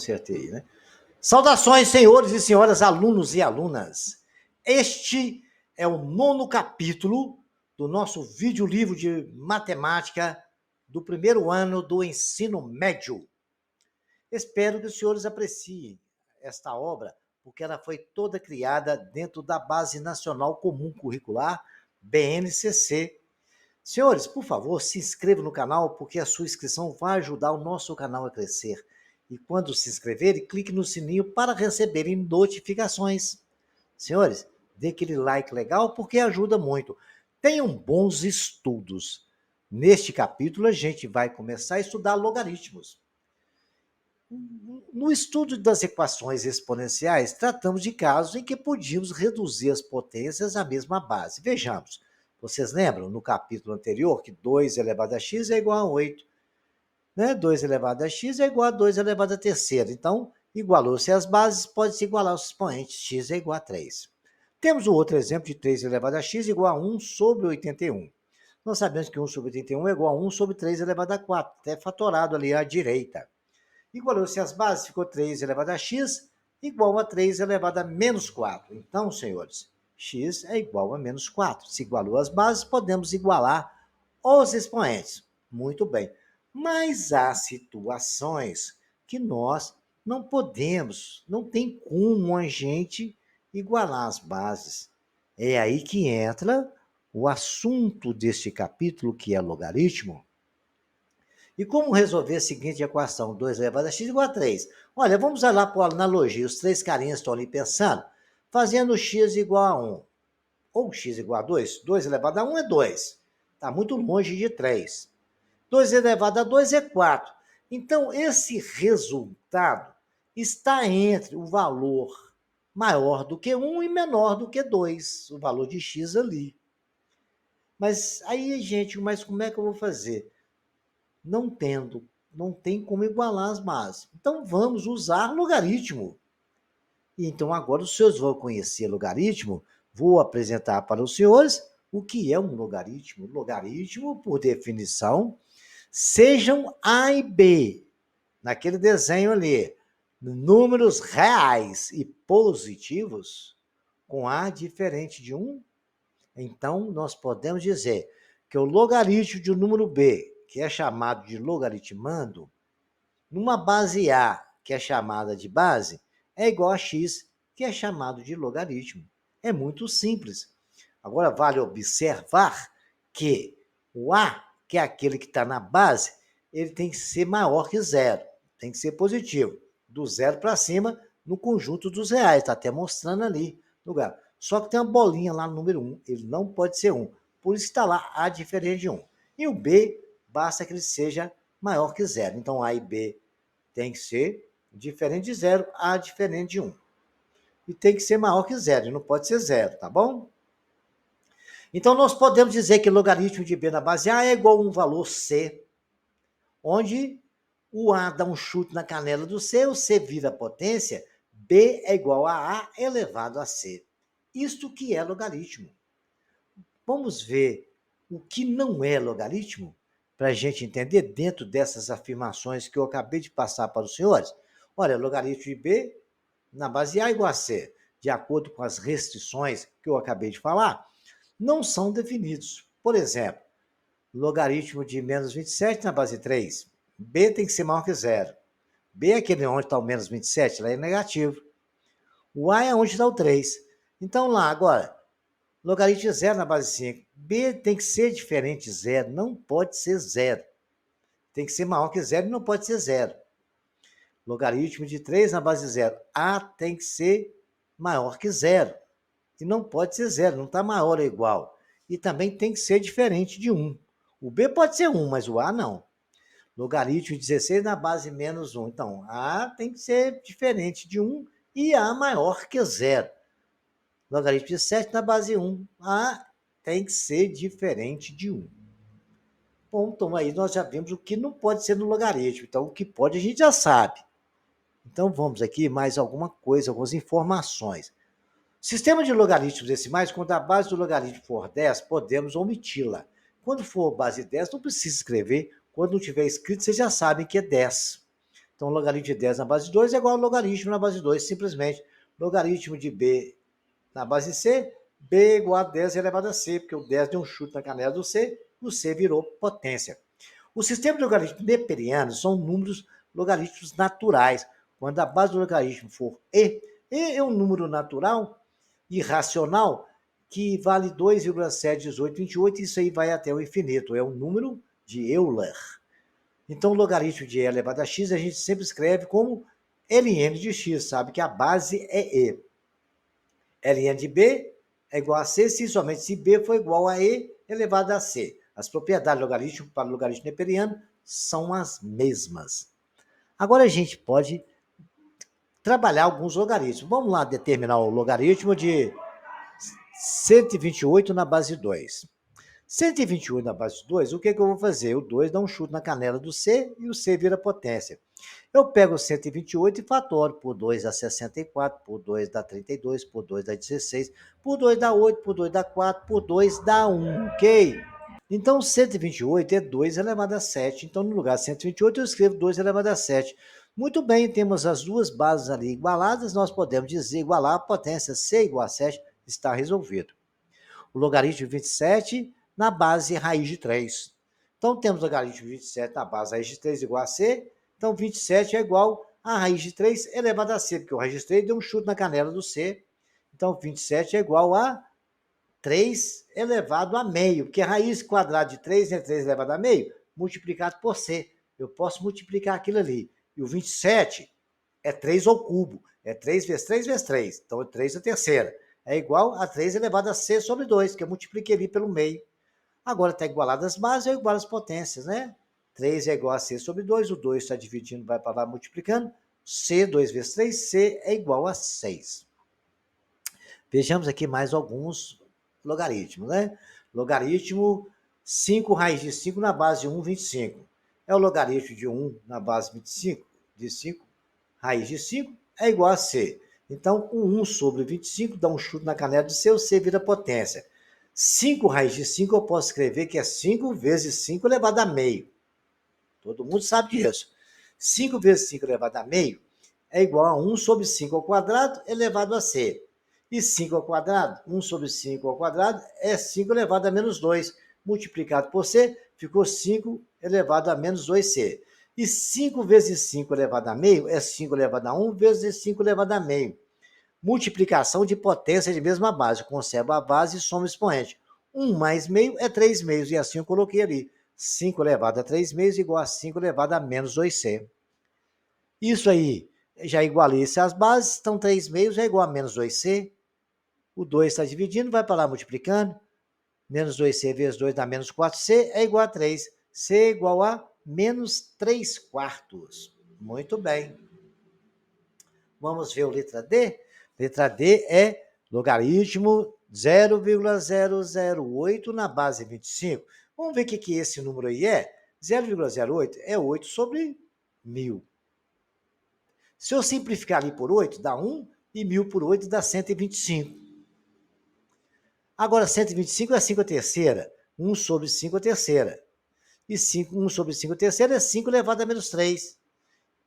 Acertei, né? Saudações, senhores e senhoras, alunos e alunas. Este é o 9º capítulo do nosso vídeo-livro de matemática do primeiro ano do ensino médio. Espero que os senhores apreciem esta obra, porque ela foi toda criada dentro da Base Nacional Comum Curricular, BNCC. Senhores, por favor, se inscrevam no canal, porque a sua inscrição vai ajudar o nosso canal a crescer. E quando se inscreverem, clique no sininho para receberem notificações. Senhores, dê aquele like legal, porque ajuda muito. Tenham bons estudos. Neste capítulo, a gente vai começar a estudar logaritmos. No estudo das equações exponenciais, tratamos de casos em que podíamos reduzir as potências à mesma base. Vejamos. Vocês lembram, no capítulo anterior, que 2 elevado a x é igual a 8. Né? 2 elevado a x é igual a 2 elevado a terceira. Então, igualou-se as bases, pode-se igualar os expoentes. X é igual a 3. Temos o outro exemplo de 3 elevado a x igual a 1 sobre 81. Nós sabemos que 1 sobre 81 é igual a 1 sobre 3 elevado a 4. Até fatorado ali à direita. Igualou-se as bases, ficou 3 elevado a x igual a 3 elevado a menos 4. Então, senhores, x é igual a menos 4. Se igualou as bases, podemos igualar os expoentes. Muito bem. Mas há situações que nós não podemos, não tem como a gente igualar as bases. É aí que entra o assunto deste capítulo, que é logaritmo. E como resolver a seguinte equação? 2 elevado a x igual a 3. Olha, vamos lá para a analogia. Os três carinhas estão ali pensando, fazendo x igual a 1. Ou x igual a 2. 2 elevado a 1 é 2. Está muito longe de 3. 2 elevado a 2 é 4. Então, esse resultado está entre o valor maior do que 1 e menor do que 2. O valor de x ali. Mas aí, gente, mas como é que eu vou fazer? Não tem como igualar as bases. Então, vamos usar logaritmo. Então, agora os senhores vão conhecer logaritmo. Vou apresentar para os senhores o que é um logaritmo. Logaritmo, por definição, sejam A e B, naquele desenho ali, números reais e positivos, com A diferente de 1. Então, nós podemos dizer que o logaritmo de um número B, que é chamado de logaritmando, numa base A, que é chamada de base, é igual a x, que é chamado de logaritmo. É muito simples. Agora, vale observar que o A, que é aquele que está na base, ele tem que ser maior que zero, tem que ser positivo. Do zero para cima, no conjunto dos reais, está até mostrando ali no gráfico. Só que tem uma bolinha lá no número 1, ele não pode ser 1. Por isso está lá A diferente de 1. E o B, basta que ele seja maior que zero. Então, A e B tem que ser diferente de zero, A diferente de 1. E tem que ser maior que zero, não pode ser zero, tá bom? Então, nós podemos dizer que logaritmo de B na base A é igual a um valor C, onde o A dá um chute na canela do C, o C vira potência, B é igual a A elevado a C. Isto que é logaritmo. Vamos ver o que não é logaritmo, para a gente entender dentro dessas afirmações que eu acabei de passar para os senhores. Olha, logaritmo de B na base A é igual a C, de acordo com as restrições que eu acabei de falar, não são definidos. Por exemplo, logaritmo de menos 27 na base 3. B tem que ser maior que zero. B é aquele onde está o menos 27, lá é negativo. O A é onde está o 3. Então lá, agora, logaritmo de zero na base 5. B tem que ser diferente de zero, não pode ser zero. Tem que ser maior que zero e não pode ser zero. Logaritmo de 3 na base zero. A tem que ser maior que zero. E não pode ser zero, não está maior ou igual. E também tem que ser diferente de 1. O B pode ser 1, mas o A não. Logaritmo de 16 na base menos 1. Então, A tem que ser diferente de 1 e A maior que zero. Logaritmo de 7 na base 1. A tem que ser diferente de 1. Bom, então aí nós já vimos o que não pode ser no logaritmo. Então, o que pode a gente já sabe. Então, vamos aqui mais alguma coisa, algumas informações. Sistema de logaritmos decimais, quando a base do logaritmo for 10, podemos omiti-la. Quando for base 10, não precisa escrever. Quando não tiver escrito, vocês já sabem que é 10. Então, logaritmo de 10 na base de 2 é igual ao logaritmo na base de 2, simplesmente. Logaritmo de b na base de c, b é igual a 10 elevado a c, porque o 10 deu um chute na canela do c, o c virou potência. O sistema de logaritmos neperianos são números logaritmos naturais. Quando a base do logaritmo for e é um número natural irracional que vale 2,71828, isso aí vai até o infinito, é um número de Euler. Então, o logaritmo de e elevado a x a gente sempre escreve como ln de x, sabe que a base é e. ln de b é igual a c se somente se b for igual a e elevado a c. As propriedades logarítmicas para o logaritmo neperiano são as mesmas. Agora a gente pode trabalhar alguns logaritmos. Vamos lá determinar o logaritmo de 128 na base de 2. 128 na base de 2, o que eu vou fazer? O 2 dá um chute na canela do c e o c vira potência. Eu pego o 128 e fatorizo. Por 2 dá 64, por 2 dá 32, por 2 dá 16, por 2 dá 8, por 2 dá 4, por 2 dá 1, ok? Então, 128 é 2 elevado a 7. Então, no lugar de 128, eu escrevo 2 elevado a 7. Muito bem, temos as duas bases ali igualadas, nós podemos dizer igualar a potência c igual a 7, está resolvido. O logaritmo de 27 na base raiz de 3. Então, temos o logaritmo de 27 na base raiz de 3 igual a c. Então, 27 é igual a raiz de 3 elevado a c, porque o raiz de 3 deu um chute na canela do c. Então, 27 é igual a 3 elevado a meio, porque a raiz quadrada de 3 é 3 elevado a meio, multiplicado por c. Eu posso multiplicar aquilo ali. E o 27 é 3 ao cubo. É 3 vezes 3 vezes 3. Então, é 3 a terceira. É igual a 3 elevado a c sobre 2, que eu multipliquei ali pelo meio. Agora está igualado as bases, eu igualo as potências, né? 3 é igual a c sobre 2, o 2 está dividindo, vai para lá multiplicando. C, 2 vezes 3, c é igual a 6. Vejamos aqui mais alguns logaritmos, né? Logaritmo 5 raiz de 5 na base de 1, 25. É o logaritmo de 1 na base de 5 raiz de 5 é igual a c. Então, o 1 sobre 25 dá um chute na canela do c, o c vira potência. 5 raiz de 5 eu posso escrever que é 5 vezes 5 elevado a meio. Todo mundo sabe disso. 5 vezes 5 elevado a meio é igual a 1 sobre 5 ao quadrado elevado a c. E 5 ao quadrado, 1 sobre 5 ao quadrado é 5 elevado a menos 2. Multiplicado por c, ficou 5 elevado a menos 2c. E 5 vezes 5 elevado a meio é 5 elevado a 1 vezes 5 elevado a meio. Multiplicação de potência de mesma base. Conserva a base e soma o expoente. 1 mais meio é 3 meios. E assim eu coloquei ali. 5 elevado a 3 meios igual a 5 elevado a menos 2c. Isso aí, já igualei as bases. Então, 3 meios é igual a menos 2c. O 2 está dividindo, vai para lá multiplicando. Menos 2c vezes 2 dá menos 4c, é igual a 3. C é igual a menos 3 quartos. Muito bem. Vamos ver o letra D? Letra D é logaritmo 0,008 na base 25. Vamos ver o que esse número aí é? 0,08 é 8 sobre 1000. Se eu simplificar ali por 8, dá 1, e 1000 por 8 dá 125. Agora, 125 é 5 a terceira. 1 sobre 5 a terceira. E 1 sobre 5 a terceira é 5 elevado a menos 3.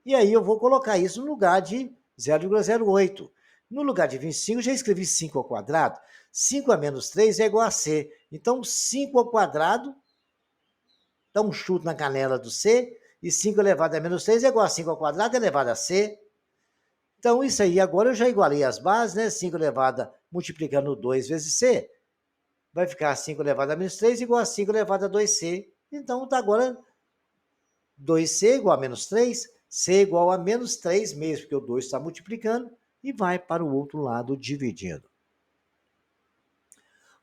E aí eu vou colocar isso no lugar de 0,08. No lugar de 25, já escrevi 5 ao quadrado. 5 a menos 3 é igual a c. Então, 5 ao quadrado dá um chute na canela do c. E 5 elevado a menos 3 é igual a 5 ao quadrado elevado a c. Então, isso aí, agora eu já igualei as bases, né? 5 elevado a, multiplicando 2 vezes c. Vai ficar 5 elevado a menos 3 igual a 5 elevado a 2c. Então, agora 2c igual a menos 3, c igual a menos 3 mesmo, porque o 2 está multiplicando e vai para o outro lado dividindo.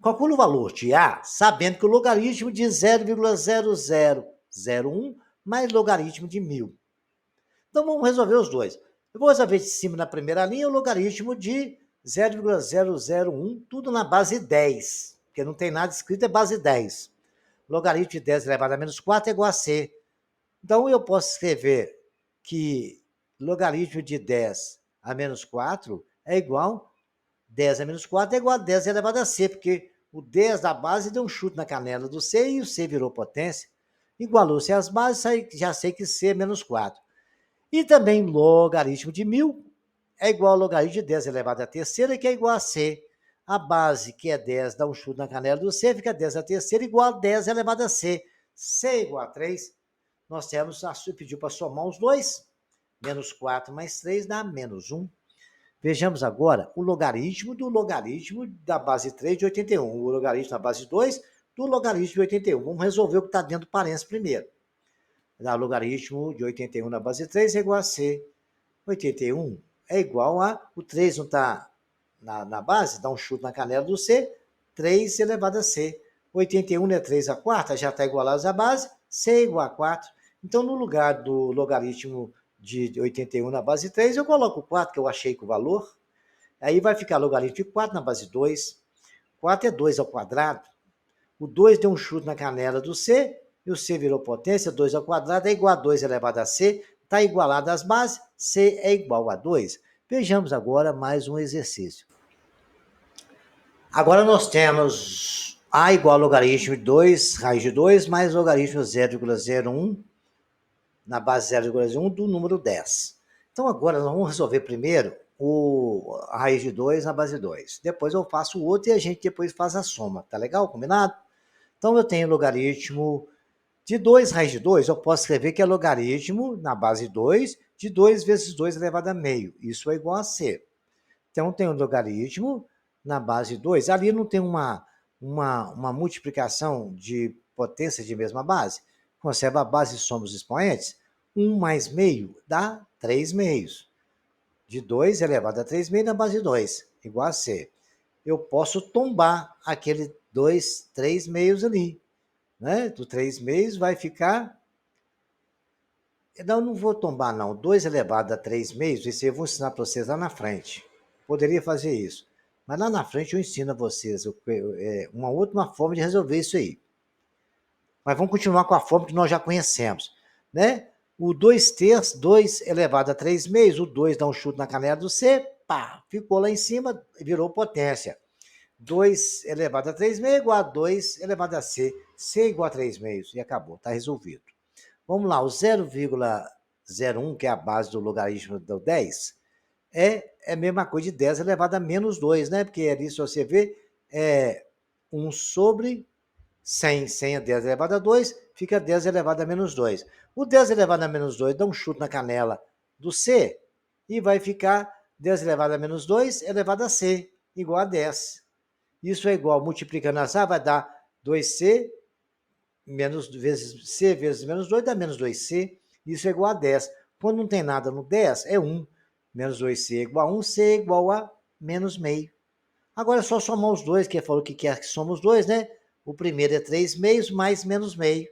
Calcula o valor de A, sabendo que o logaritmo de 0,0001 mais logaritmo de 1000. Então, vamos resolver os dois. Eu vou resolver de cima na primeira linha o logaritmo de 0,001, tudo na base 10, porque não tem nada escrito, é base 10. Logaritmo de 10 elevado a menos 4 é igual a c. Então, eu posso escrever que logaritmo de 10 a menos 4 é igual a 10 a menos 4 é igual a 10 elevado a c, porque o 10 da base deu um chute na canela do c e o c virou potência. Igualou-se às bases, já sei que c é menos 4. E também logaritmo de 1000 é igual ao logaritmo de 10 elevado à terceira, que é igual a C. A base, que é 10, dá um chute na canela do C, fica 10 à terceira igual a 10 elevado a C. C igual a 3. Nós temos, pediu para somar os dois. Menos 4 mais 3 dá menos 1. Vejamos agora o logaritmo do logaritmo da base 3 de 81. O logaritmo da base 2 do logaritmo de 81. Vamos resolver o que está dentro do parênteses primeiro. O logaritmo de 81 na base 3 é igual a C. 81 é igual a... O 3 não está na base, dá um chute na canela do C. 3 elevado a C. 81 é 3 a quarta, já está igualado à base. C é igual a 4. Então, no lugar do logaritmo de 81 na base 3, eu coloco 4, que eu achei com o valor. Aí vai ficar logaritmo de 4 na base 2. 4 é 2 ao quadrado. O 2 deu um chute na canela do C, e o C virou potência, 2 ao quadrado é igual a 2 elevado a C, está igualado às bases, C é igual a 2. Vejamos agora mais um exercício. Agora nós temos A igual a logaritmo de 2, raiz de 2, mais logaritmo 0,01 na base 0,1 do número 10. Então agora nós vamos resolver primeiro a raiz de 2 na base 2. Depois eu faço o outro e a gente depois faz a soma. Tá legal? Combinado? Então eu tenho logaritmo de 2 raiz de 2, eu posso escrever que é logaritmo na base 2 de 2 vezes 2 elevado a meio. Isso é igual a C. Então tem o logaritmo na base 2. Ali não tem uma multiplicação de potência de mesma base. Conserva a base e soma os expoentes. 1 mais meio dá 3 meios. De 2 elevado a 3 meios na base 2, igual a C. Eu posso tombar aquele 2, 3 meios ali. Né? Do 3 meios vai ficar... Não vou tombar, não. 2 elevado a 3 meios, isso eu vou ensinar para vocês lá na frente. Poderia fazer isso. Mas lá na frente eu ensino a vocês uma outra forma de resolver isso aí. Mas vamos continuar com a forma que nós já conhecemos. Né? O 2 terços, 2 elevado a 3 meios, o 2 dá um chute na canela do C, pá, ficou lá em cima e virou potência. 2 elevado a 3 meios igual a 2 elevado a C. C igual a 3 meios. E acabou, está resolvido. Vamos lá, o 0,01, que é a base do logaritmo do 10, é a mesma coisa de 10 elevado a menos 2, né? Porque ali, se você ver, é 1 sobre 100. 100 é 10 elevado a 2, fica 10 elevado a menos 2. O 10 elevado a menos 2 dá um chute na canela do C e vai ficar 10 elevado a menos 2 elevado a C, igual a 10. Isso é igual, multiplicando as A, vai dar 2C menos vezes C vezes menos 2 dá menos 2C. Isso é igual a 10. Quando não tem nada no 10, é 1. Menos 2C é igual a 1, C é igual a menos meio. Agora é só somar os dois, que falou que quer que soma os dois, né? O primeiro é 3 meios mais menos meio.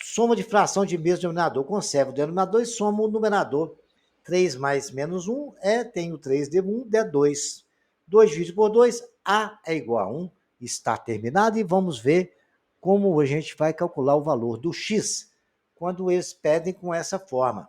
Soma de fração de mesmo denominador. Conserva o denominador e soma o numerador. 3 mais menos 1 tem o 3 de 1, dá 2. 2 dividido por 2, A é igual a 1. Está terminado e vamos ver como a gente vai calcular o valor do x quando eles pedem com essa forma.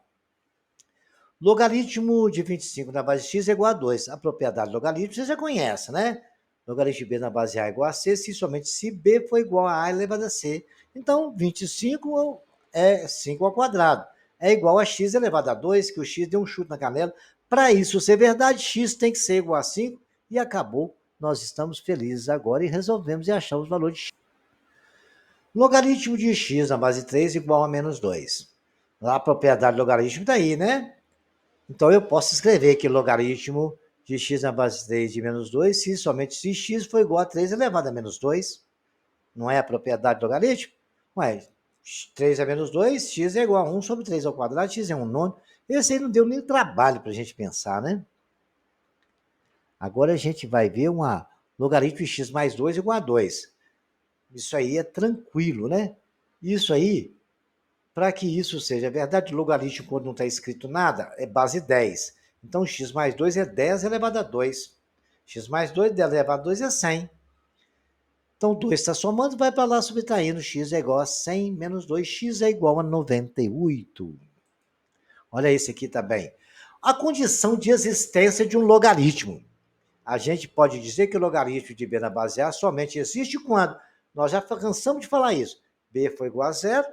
Logaritmo de 25 na base x é igual a 2. A propriedade do logaritmo você já conhece, né? Logaritmo de b na base a é igual a c, se b for igual a elevado a c. Então, 25 é 5 ao quadrado. É igual a x elevado a 2, que o x deu um chute na canela. Para isso ser verdade, x tem que ser igual a 5 e acabou. Nós estamos felizes agora e resolvemos e achamos o valor de x. Logaritmo de x na base 3 igual a menos 2. A propriedade do logaritmo está aí, né? Então eu posso escrever que logaritmo de x na base 3 de menos 2, se somente se x for igual a 3 elevado a menos 2. Não é a propriedade do logaritmo? Ué, 3 a menos 2, x é igual a 1 sobre 3 ao quadrado, x é 1 nono. Esse aí não deu nem trabalho para a gente pensar, né? Agora a gente vai ver uma logaritmo de x mais 2 igual a 2. Isso aí é tranquilo, né? Isso aí, para que isso seja verdade, logaritmo, quando não está escrito nada, é base 10. Então, x mais 2 é 10 elevado a 2. X mais 2, 10 elevado a 2 é 100. Então, 2 está somando, vai para lá subtraindo. X é igual a 100 menos 2. X é igual a 98. Olha esse aqui também. A condição de existência de um logaritmo. A gente pode dizer que o logaritmo de b na base a somente existe quando nós já cansamos de falar isso. B foi igual a 0,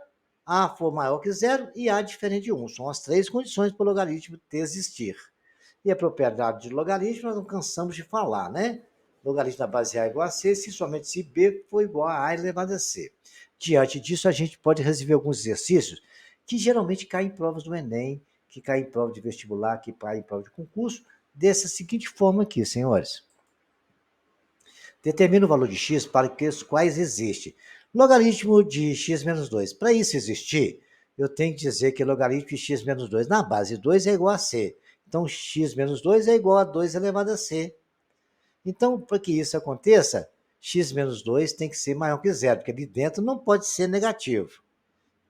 A for maior que zero e A diferente de 1. São as três condições para o logaritmo existir. E a propriedade de logaritmo nós não cansamos de falar, né? Logaritmo da base A igual a C, se somente se B for igual a A elevado a C. Diante disso, a gente pode resolver alguns exercícios que geralmente caem em provas do Enem, que caem em prova de vestibular, que caem em prova de concurso, dessa seguinte forma aqui, senhores. Determina o valor de x para que os quais existe. Logaritmo de x menos 2. Para isso existir, eu tenho que dizer que logaritmo de x menos 2 na base 2 é igual a c. Então, x menos 2 é igual a 2 elevado a c. Então, para que isso aconteça, x menos 2 tem que ser maior que zero, porque ali dentro não pode ser negativo.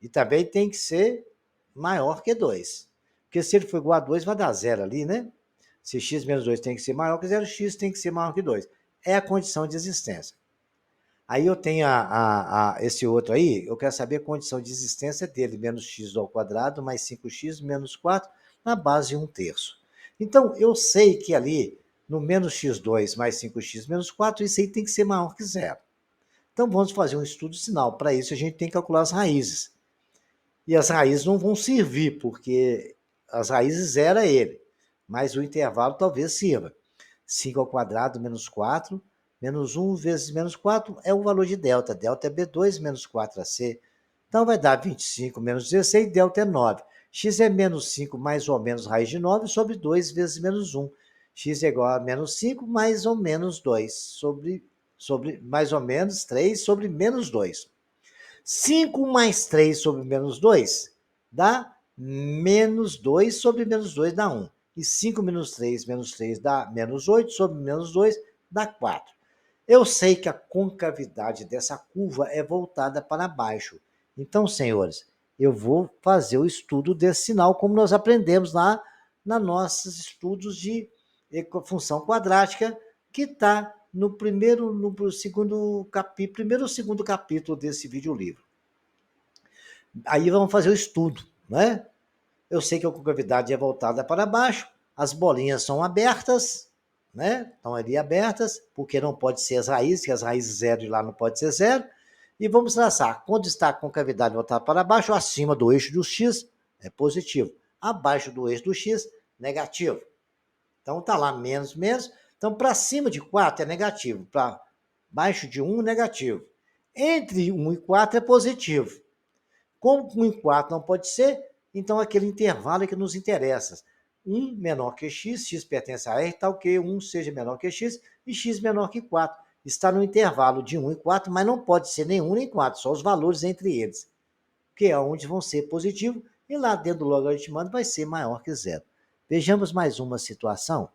E também tem que ser maior que 2. Porque se ele for igual a 2, vai dar zero ali, né? Se x menos 2 tem que ser maior que zero, x tem que ser maior que 2. É a condição de existência. Aí eu tenho esse outro aí, eu quero saber a condição de existência dele, menos x ao quadrado mais 5x menos 4 na base 1/3. Então, eu sei que ali, no menos x2 mais 5x menos 4, isso aí tem que ser maior que zero. Então, vamos fazer um estudo sinal. Para isso, a gente tem que calcular as raízes. E as raízes não vão servir, porque as raízes zero é ele, mas o intervalo talvez sirva. 5 ao quadrado menos 4, menos 1 vezes menos 4 é o valor de delta. Delta é B2 menos 4AC. Então vai dar 25 menos 16, delta é 9. X é menos 5 mais ou menos raiz de 9 sobre 2 vezes menos 1. X é igual a menos 5 mais ou menos 2 sobre mais ou menos 3 sobre menos 2. 5 mais 3 sobre menos 2 dá menos 2 sobre menos 2 dá 1. E 5 menos 3 dá menos 8 sobre menos 2 dá 4. Eu sei que a concavidade dessa curva é voltada para baixo. Então, senhores, eu vou fazer o estudo desse sinal, como nós aprendemos lá nos nossos estudos de função quadrática, que está no segundo capítulo, primeiro ou segundo capítulo desse videolivro. Aí vamos fazer o estudo, né? Eu sei que a concavidade é voltada para baixo, as bolinhas são abertas, né? Estão ali abertas, porque não pode ser as raízes, que as raízes zero de lá não pode ser zero. E vamos traçar. Quando está a concavidade voltada para baixo, acima do eixo do x é positivo, abaixo do eixo do x, negativo. Então está lá menos, menos. Então para cima de 4 é negativo, para baixo de 1 negativo. Entre 1 e 4 é positivo. Como 1 e 4 não pode ser, então aquele intervalo é que nos interessa. 1 menor que x, x pertence a R, tal que 1 seja menor que x e x menor que 4. Está no intervalo de 1 e 4, mas não pode ser nem 1 nem 4, só os valores entre eles, que é onde vão ser positivos, e lá dentro do logaritmando vai ser maior que zero. Vejamos mais uma situação.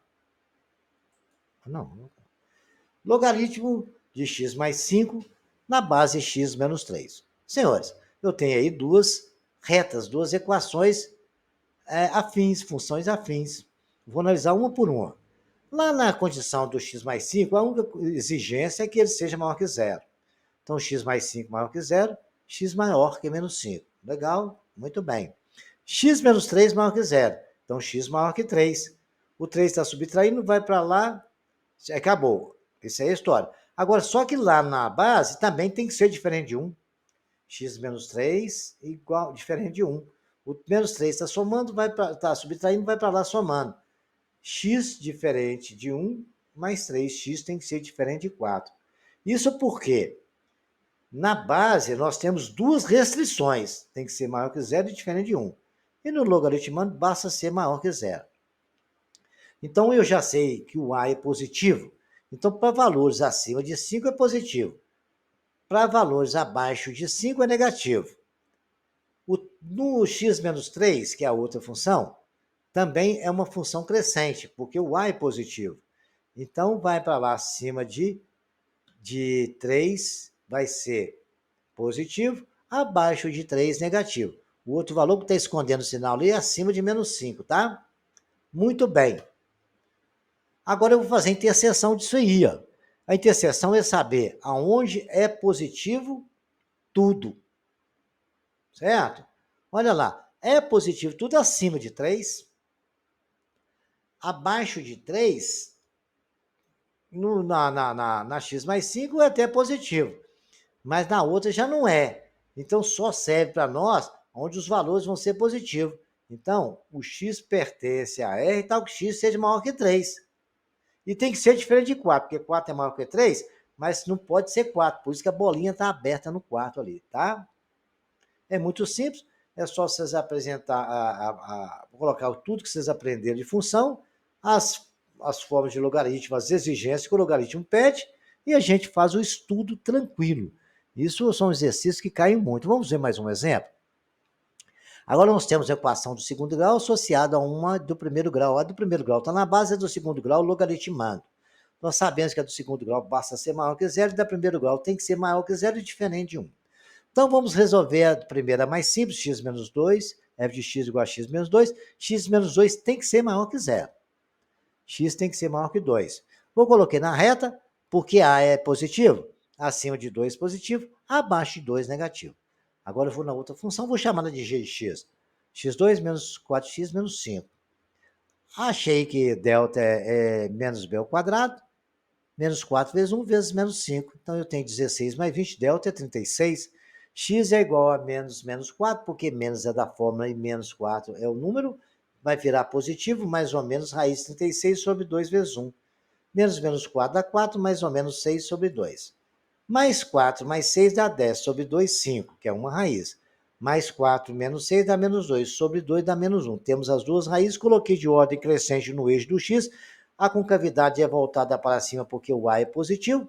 Não. Logaritmo de x mais 5 na base x menos 3. Senhores, eu tenho aí duas retas, duas equações afins, funções afins. Vou analisar uma por uma. Lá na condição do x mais 5, a única exigência é que ele seja maior que zero. Então, x mais 5 maior que zero, x maior que menos 5. Legal? Muito bem. X menos 3 maior que zero. Então, x maior que 3. O 3 está subtraindo, vai para lá, acabou. Isso é a história. Agora, só que lá na base também tem que ser diferente de 1. X menos 3 igual, diferente de 1. O menos 3 está somando, está subtraindo, vai para lá somando. X diferente de 1 mais 3x tem que ser diferente de 4. Isso porque na base nós temos duas restrições. Tem que ser maior que zero e diferente de 1. E no logaritmando basta ser maior que zero. Então eu já sei que o A é positivo. Então para valores acima de 5 é positivo. Para valores abaixo de 5 é negativo. No x menos 3, que é a outra função, também é uma função crescente, porque o a é positivo. Então, vai para lá acima de 3 vai ser positivo, abaixo de 3 negativo. O outro valor que está escondendo o sinal ali é acima de menos 5, tá? Muito bem. Agora eu vou fazer a interseção disso aí. Ó. A interseção é saber aonde é positivo tudo. Certo? Olha lá, é positivo tudo acima de 3, abaixo de 3, na x mais 5 é até positivo, mas na outra já não é. Então, só serve para nós onde os valores vão ser positivos. Então, o x pertence a R, tal que x seja maior que 3. E tem que ser diferente de 4, porque 4 é maior que 3, mas não pode ser 4. Por isso que a bolinha está aberta no 4 ali, tá? É muito simples. É só vocês apresentar, colocar tudo que vocês aprenderam de função, as formas de logaritmo, as exigências que o logaritmo pede, e a gente faz o estudo tranquilo. Isso são exercícios que caem muito. Vamos ver mais um exemplo? Agora nós temos a equação do segundo grau associada a uma do primeiro grau. A do primeiro grau está na base, a do segundo grau logaritmando. Nós sabemos que a do segundo grau basta ser maior que zero, e da primeiro grau tem que ser maior que zero e diferente de 1. Então vamos resolver a primeira mais simples, x menos 2, f de x igual a x menos 2. X menos 2 tem que ser maior que zero. X tem que ser maior que 2. Vou colocar na reta, porque A é positivo, acima de 2 positivo, abaixo de 2 negativo. Agora eu vou na outra função, vou chamá-la de g de x. x2 menos 4x menos 5. Achei que delta é menos b ao quadrado, menos 4 vezes 1 vezes menos 5. Então eu tenho 16 mais 20, delta é 36. X é igual a menos 4, porque menos é da fórmula e menos 4 é o número, vai virar positivo, mais ou menos raiz 36 sobre 2 vezes 1. Menos 4 dá 4, mais ou menos 6 sobre 2. Mais 4 mais 6 dá 10 sobre 2, 5, que é uma raiz. Mais 4 menos 6 dá menos 2, sobre 2 dá menos 1. Temos as duas raízes, coloquei de ordem crescente no eixo do x, a concavidade é voltada para cima porque o A é positivo,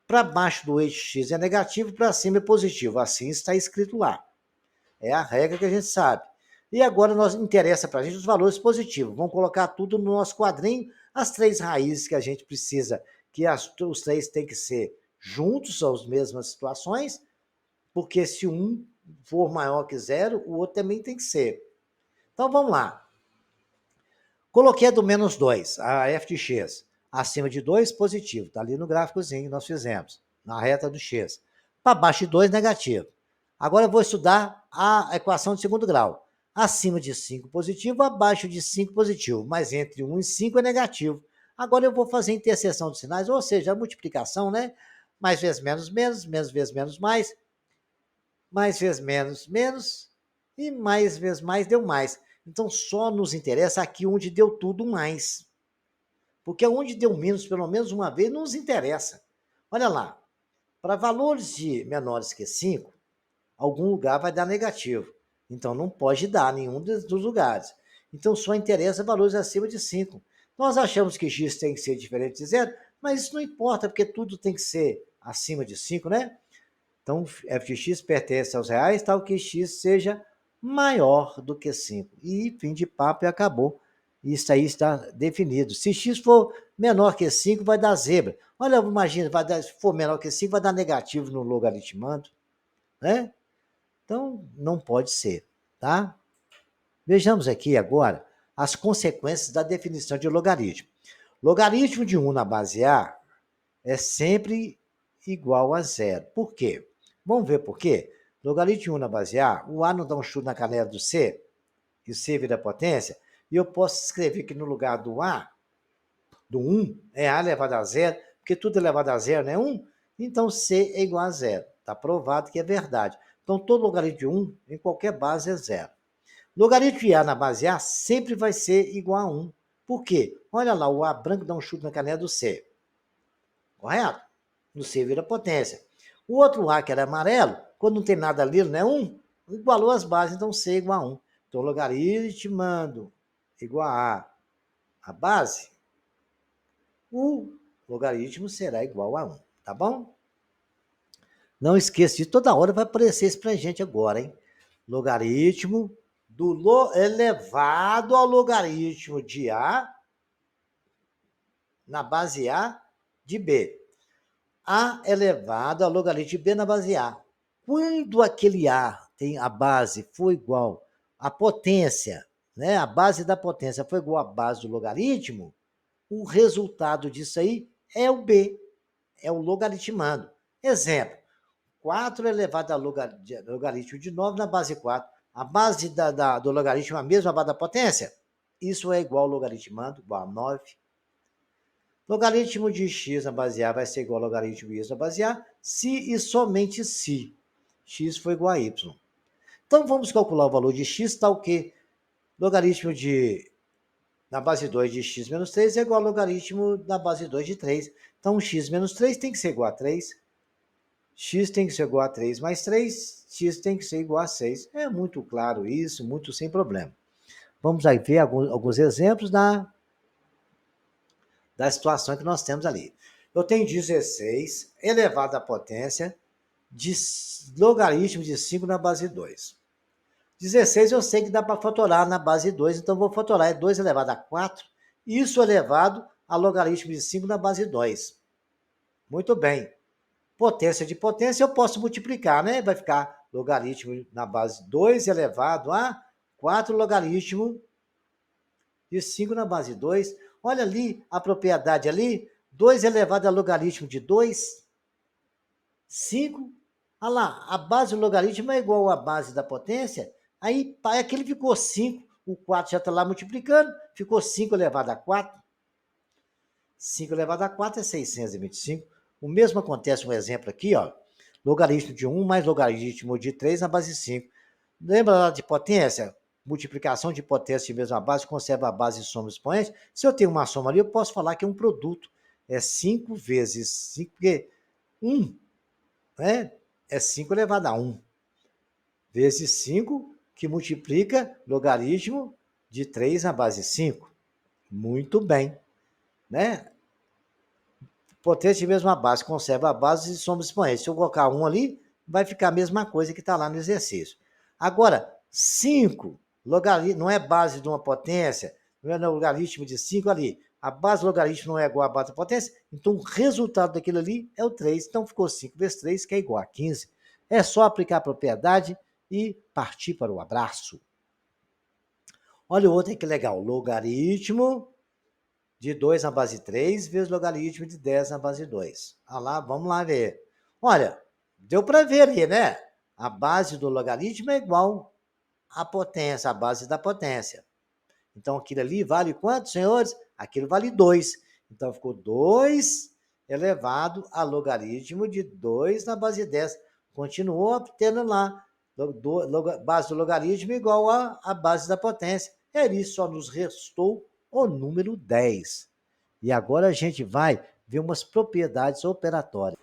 para baixo do eixo x é negativo, para cima é positivo. Assim está escrito lá. É a regra que a gente sabe. E agora nós interessa para a gente os valores positivos. Vamos colocar tudo no nosso quadrinho, as três raízes que a gente precisa, que os três têm que ser juntos, são as mesmas situações, porque se um for maior que zero, o outro também tem que ser. Então vamos lá. Coloquei a do menos 2, a f de x. Acima de 2, positivo. Está ali no gráficozinho que nós fizemos, na reta do x. Para baixo de 2, negativo. Agora eu vou estudar a equação de segundo grau. Acima de 5, positivo, abaixo de 5, positivo. Mas entre 1 e 5 é negativo. Agora eu vou fazer a interseção de sinais, ou seja, a multiplicação, né? Mais vezes menos, menos vezes menos, mais vezes menos, menos, e mais vezes mais deu mais. Então, só nos interessa aqui onde deu tudo mais. Porque onde deu menos, pelo menos uma vez, não nos interessa. Olha lá, para valores de menores que 5, algum lugar vai dar negativo. Então, não pode dar nenhum dos lugares. Então, só interessa valores acima de 5. Nós achamos que x tem que ser diferente de zero, mas isso não importa, porque tudo tem que ser acima de 5, né? Então, f de x pertence aos reais, tal que x seja maior do que 5. E fim de papo e acabou. Isso aí está definido. Se x for menor que 5, vai dar zebra. Olha, imagina, se for menor que 5, vai dar negativo no logaritmando, né? Então, não pode ser, tá? Vejamos aqui agora as consequências da definição de logaritmo. Logaritmo de 1 na base A é sempre igual a zero. Por quê? Vamos ver por quê? Logaritmo de 1 na base A, o A não dá um chute na canela do C, e o C vira potência, e eu posso escrever que no lugar do A, do 1, é A elevado a zero, porque tudo elevado a zero não é 1, então C é igual a zero. Está provado que é verdade. Então, todo logaritmo de 1, em qualquer base, é zero. Logaritmo de A na base A sempre vai ser igual a 1. Por quê? Olha lá, o A branco dá um chute na canela do C. Correto? No C vira potência. O outro A, que era amarelo, quando não tem nada ali, não é 1, igualou as bases, então C é igual a 1. Então, logaritmando igual a base, o logaritmo será igual a 1, tá bom? Não esqueça de toda hora vai aparecer isso pra gente agora, hein? Logaritmo do elevado ao logaritmo de A na base A de B. A elevado ao logaritmo de B na base A. Quando aquele A tem a base for igual à potência, né? A base da potência foi igual à base do logaritmo, o resultado disso aí é o B, é o logaritmando. Exemplo, 4 elevado ao logaritmo de 9 na base 4. A base do logaritmo é a mesma base da potência? Isso é igual ao logaritmando, igual a 9. Logaritmo de x na base A vai ser igual ao logaritmo de y na base A, se e somente se x foi igual a y. Então, vamos calcular o valor de x, tal que logaritmo na base 2 de x menos 3 é igual ao logaritmo na base 2 de 3. Então, x menos 3 tem que ser igual a 3. X tem que ser igual a 3 mais 3. X tem que ser igual a 6. É muito claro isso, muito sem problema. Vamos aí ver alguns exemplos da situação que nós temos ali. Eu tenho 16 elevado à potência de logaritmo de 5 na base 2. 16 eu sei que dá para fatorar na base 2, então vou fatorar. É 2 elevado a 4, isso elevado a logaritmo de 5 na base 2. Muito bem. Potência de potência eu posso multiplicar, né? Vai ficar logaritmo na base 2 elevado a 4 logaritmo de 5 na base 2. Olha ali a propriedade ali, 2 elevado a logaritmo de 2, 5. Olha lá, a base do logaritmo é igual à base da potência, aí aquele ficou 5, o 4 já está lá multiplicando, ficou 5 elevado a 4. 5 elevado a 4 é 625. O mesmo acontece, um exemplo aqui, ó. Logaritmo de 1 mais logaritmo de 3 na base 5. Lembra lá de potência? Multiplicação de potência de mesma base, conserva a base e soma expoente. Se eu tenho uma soma ali, eu posso falar que é um produto. É 5 vezes 5, porque 1, né, é 5 elevado a 1. Vezes 5, que multiplica logaritmo de 3 na base 5. Muito bem, né? Potência de mesma base, conserva a base e soma expoente. Se eu colocar 1 ali, vai ficar a mesma coisa que está lá no exercício. Agora, 5, logaritmo, não é base de uma potência, não é logaritmo de 5 ali. A base do logaritmo não é igual à base da potência, então o resultado daquilo ali é o 3. Então ficou 5 vezes 3, que é igual a 15. É só aplicar a propriedade e partir para o abraço. Olha o outro aí que legal. Logaritmo de 2 na base 3 vezes logaritmo de 10 na base 2. Ah lá, vamos lá ver. Olha, deu para ver aí, né? A base do logaritmo é igual à potência, a base da potência. Então, aquilo ali vale quanto, senhores? Aquilo vale 2. Então, ficou 2 elevado a logaritmo de 2 na base 10. Continuou obtendo lá, base do logaritmo igual à base da potência. E ali só nos restou o número 10. E agora a gente vai ver umas propriedades operatórias.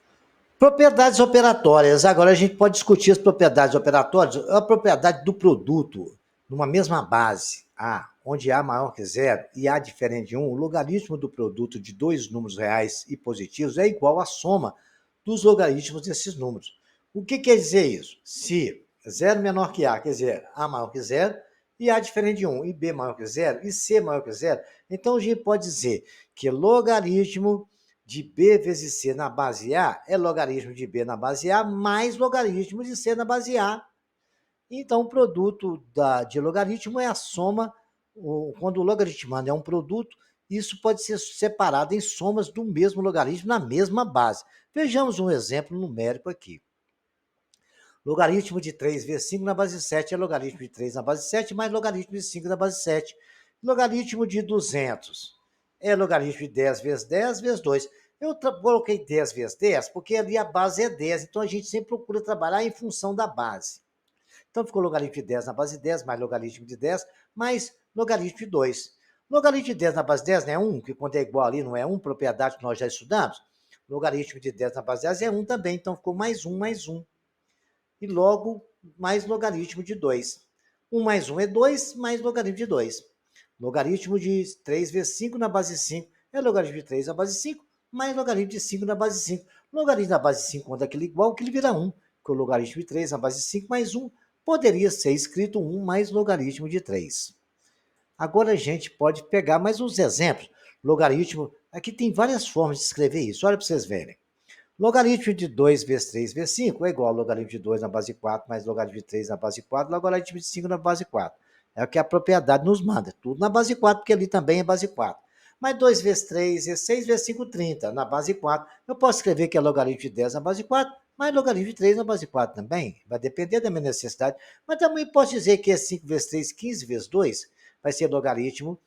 Propriedades operatórias. Agora a gente pode discutir as propriedades operatórias. A propriedade do produto numa mesma base, A, onde A maior que zero e A diferente de 1, o logaritmo do produto de dois números reais e positivos é igual à soma dos logaritmos desses números. O que quer dizer isso? Se zero menor que A, quer dizer, A maior que zero, e A diferente de 1, e B maior que zero, e C maior que zero, então a gente pode dizer que logaritmo de B vezes C na base A é logaritmo de B na base A mais logaritmo de C na base A. Então, o produto de logaritmo é a soma, quando o logaritmando é um produto, isso pode ser separado em somas do mesmo logaritmo na mesma base. Vejamos um exemplo numérico aqui. Logaritmo de 3 vezes 5 na base 7 é logaritmo de 3 na base 7 mais logaritmo de 5 na base 7. Logaritmo de 200 é logaritmo de 10 vezes 10 vezes 2. Eu coloquei 10 vezes 10 porque ali a base é 10, então a gente sempre procura trabalhar em função da base. Então ficou logaritmo de 10 na base 10 mais logaritmo de 10 mais logaritmo de 2. Logaritmo de 10 na base 10 não é 1, que quando é igual ali não é 1, propriedade que nós já estudamos. Logaritmo de 10 na base 10 é 1 também, então ficou mais 1 mais 1. E logo mais logaritmo de 2. 1 mais 1 é 2, mais logaritmo de 2. Logaritmo de 3 vezes 5 na base 5 é logaritmo de 3 na base 5, mais logaritmo de 5 na base 5. Logaritmo da base 5, quando aquele igual, que ele vira 1, que o logaritmo de 3 na base 5 mais 1 poderia ser escrito 1 mais logaritmo de 3. Agora a gente pode pegar mais uns exemplos. Logaritmo, aqui tem várias formas de escrever isso, olha para vocês verem. Logaritmo de 2 vezes 3 vezes 5 é igual ao logaritmo de 2 na base 4 mais logaritmo de 3 na base 4, logaritmo de 5 na base 4. É o que a propriedade nos manda. Tudo na base 4, porque ali também é base 4. Mas 2 vezes 3 vezes 6 vezes 5, 30 na base 4. Eu posso escrever que é logaritmo de 10 na base 4, mas logaritmo de 3 na base 4 também. Vai depender da minha necessidade. Mas também posso dizer que é 5 vezes 3, 15 vezes 2. Vai ser logaritmo